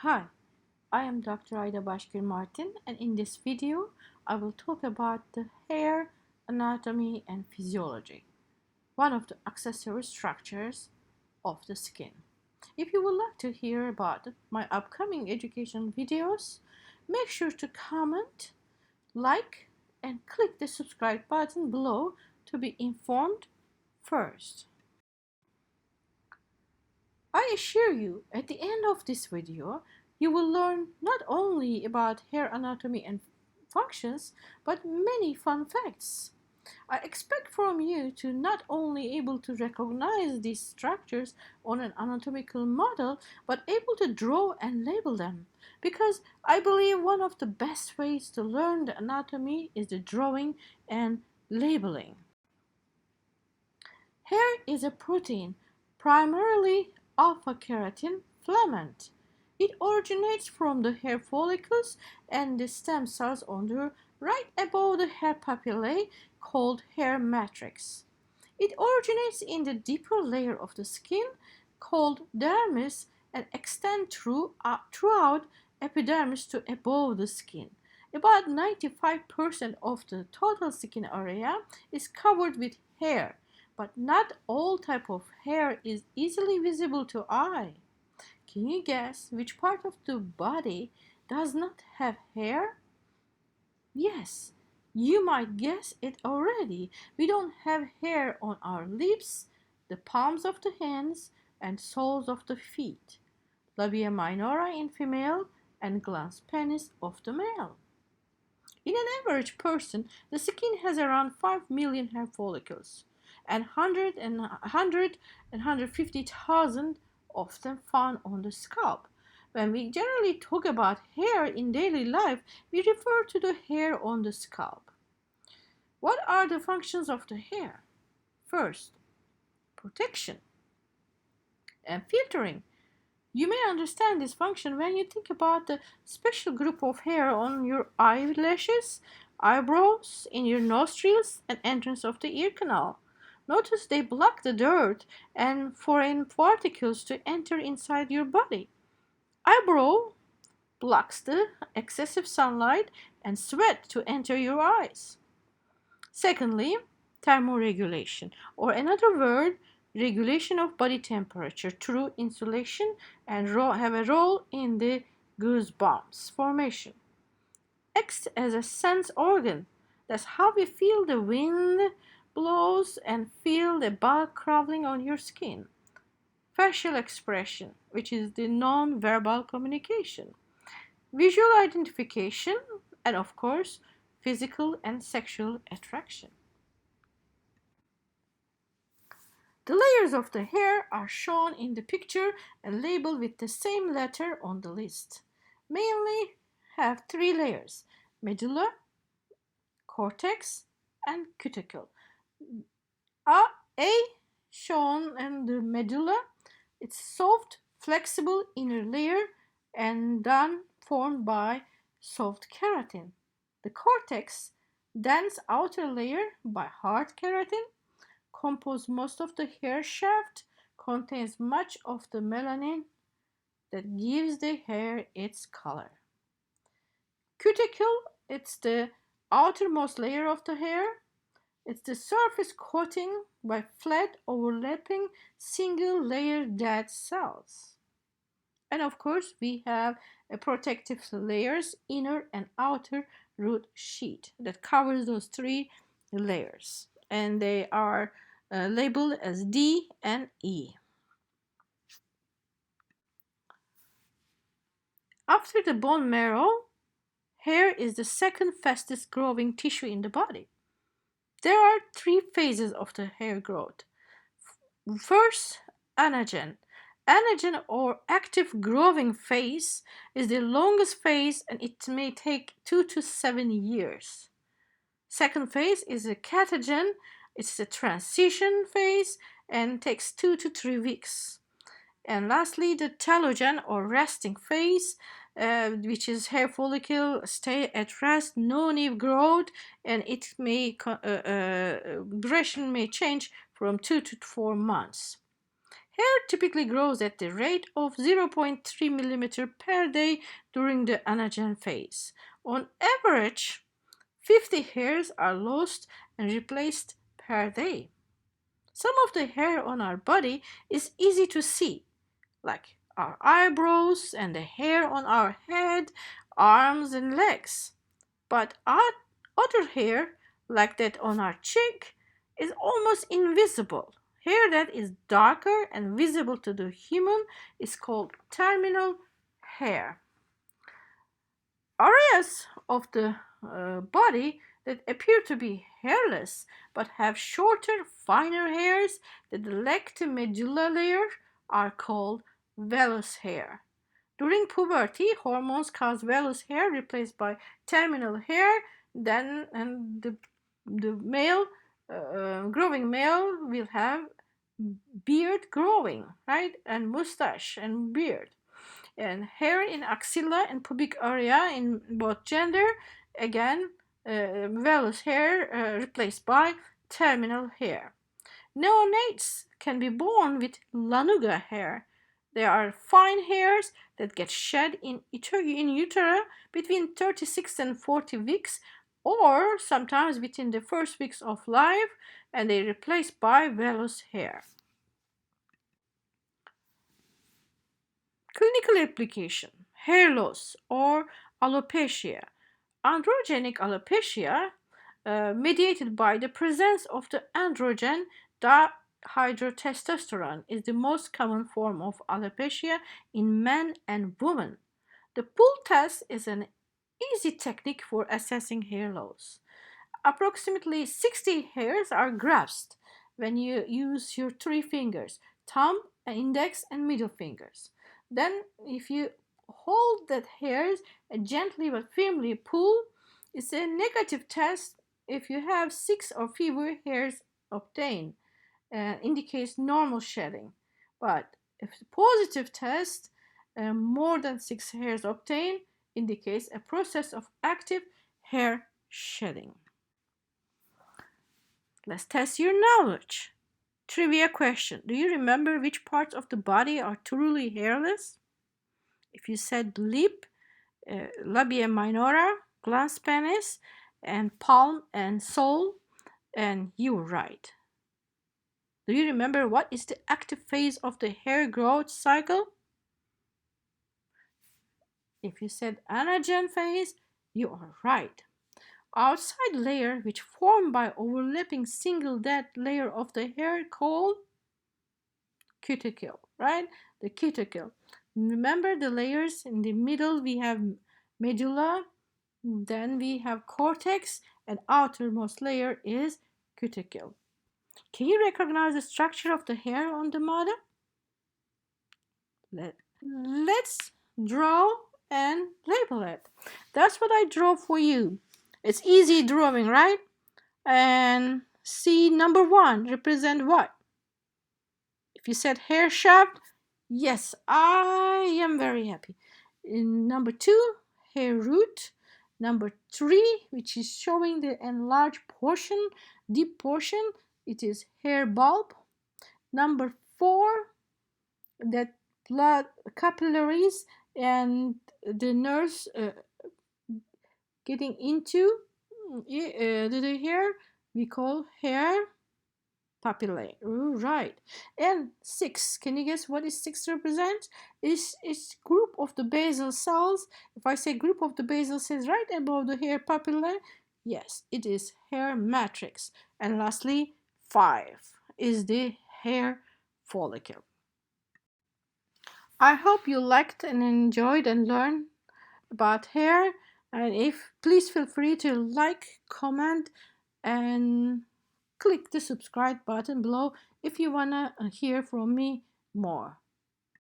Hi, I am Dr. Ayda Başgül Martin, and in this video I will talk about the hair anatomy and physiology, one of the accessory structures of the skin. If you would like to hear about my upcoming educational videos, make sure to comment, like, and click the subscribe button below to be informed first. I assure you, at the end of this video, you will learn not only about hair anatomy and functions, but many fun facts. I expect from you to not only able to recognize these structures on an anatomical model, but able to draw and label them. Because I believe one of the best ways to learn the anatomy is the drawing and labeling. Hair is a protein, primarily alpha-keratin filament. It originates from the hair follicles and the stem cells on the right above the hair papillae called hair matrix. It originates in the deeper layer of the skin called dermis and extends throughout epidermis to above the skin. About 95% of the total skin area is covered with hair, but not all type of hair is easily visible to eye. Can you guess which part of the body does not have hair? Yes, you might guess it already. We don't have hair on our lips, the palms of the hands, and soles of the feet, labia minora in female, and glans penis of the male. In an average person, the skin has around 5 million hair follicles, and 150,000 of them found on the scalp. When we generally talk about hair in daily life, we refer to the hair on the scalp. What are the functions of the hair? First, protection and filtering. You may understand this function when you think about the special group of hair on your eyelashes, eyebrows, in your nostrils, and entrance of the ear canal. Notice they block the dirt and foreign particles to enter inside your body. Eyebrow blocks the excessive sunlight and sweat to enter your eyes. Secondly, thermoregulation, or another word, regulation of body temperature through insulation and have a role in the goosebumps formation. Acts as a sense organ. That's how we feel the wind blows and feel the bug crawling on your skin. Facial expression, which is the non-verbal communication. Visual identification, and of course, physical and sexual attraction. The layers of the hair are shown in the picture and labeled with the same letter on the list. Mainly have three layers: medulla, cortex, and cuticle. A shown in the medulla, it's soft, flexible inner layer and then formed by soft keratin. The cortex, dense outer layer by hard keratin, composes most of the hair shaft, contains much of the melanin that gives the hair its color. Cuticle, it's the outermost layer of the hair. It's the surface coating by flat overlapping single layer dead cells. And of course, we have a protective layers, inner and outer root sheet that covers those three layers. And they are labeled as D and E. After the bone marrow, hair is the second fastest growing tissue in the body. There are three phases of the hair growth. First, anagen. Anagen or active growing phase is the longest phase and it may take 2 to 7 years. Second phase is a catagen. It's the transition phase and takes 2 to 3 weeks. And lastly, the telogen or resting phase, which is hair follicle stay at rest, no new growth, and it may duration may change from 2 to 4 months. Hair typically grows at the rate of 0.3 millimeter per day during the anagen phase. On average, 50 hairs are lost and replaced per day. Some of the hair on our body is easy to see, like our eyebrows and the hair on our head, arms, and legs. But our other hair, like that on our cheek, is almost invisible. Hair that is darker and visible to the human is called terminal hair. Areas of the body that appear to be hairless but have shorter, finer hairs that lack the medulla layer are called vellus hair. During puberty, hormones cause vellus hair replaced by terminal hair. Then, and the male, growing male, will have beard growing, right, and mustache and beard, and hair in axilla and pubic area in both gender. Again, vellus hair replaced by terminal hair. Neonates can be born with lanuga hair. They are fine hairs that get shed in utero between 36 and 40 weeks, or sometimes within the first weeks of life, and they are replaced by vellus hair. Clinical application: hair loss or alopecia. Androgenic alopecia, mediated by the presence of the androgen dihydrotestosterone, is the most common form of alopecia in men and women. The pull test is an easy technique for assessing hair loss. Approximately 60 hairs are grasped when you use your three fingers, thumb, index, and middle fingers. Then, if you hold that hairs and gently but firmly pull, it's a negative test. If you have 6 or fewer hairs obtained, indicates normal shedding. But if the positive test, more than 6 hairs obtained, indicates a process of active hair shedding. Let's test your knowledge. Trivia question: do you remember which parts of the body are truly hairless? If you said lip, labia minora, glans penis, and palm and sole, and you were right. Do you remember what is the active phase of the hair growth cycle? If you said anagen phase, you are right. Outside layer, which formed by overlapping single dead layer of the hair, called cuticle, right? The cuticle. Remember the layers in the middle, we have medulla, then we have cortex, and outermost layer is cuticle. Can you recognize the structure of the hair on the model? Let's draw and label it. That's what I draw for you. It's easy drawing, right? And see, number 1 represent what? If you said hair shaft, yes, I am very happy. In number 2, hair root. Number 3, which is showing the enlarged portion, deep portion, it is hair bulb. Number 4, that blood capillaries and the nerves getting into the hair, we call hair papillae. Right. And 6, can you guess what is 6 represents? It's group of the basal cells. If I say group of the basal cells right above the hair papillae, yes, it is hair matrix. And lastly, 5 is the hair follicle. I hope you liked and enjoyed and learned about hair. And if please feel free to like, comment, and click the subscribe button below if you wanna hear from me more.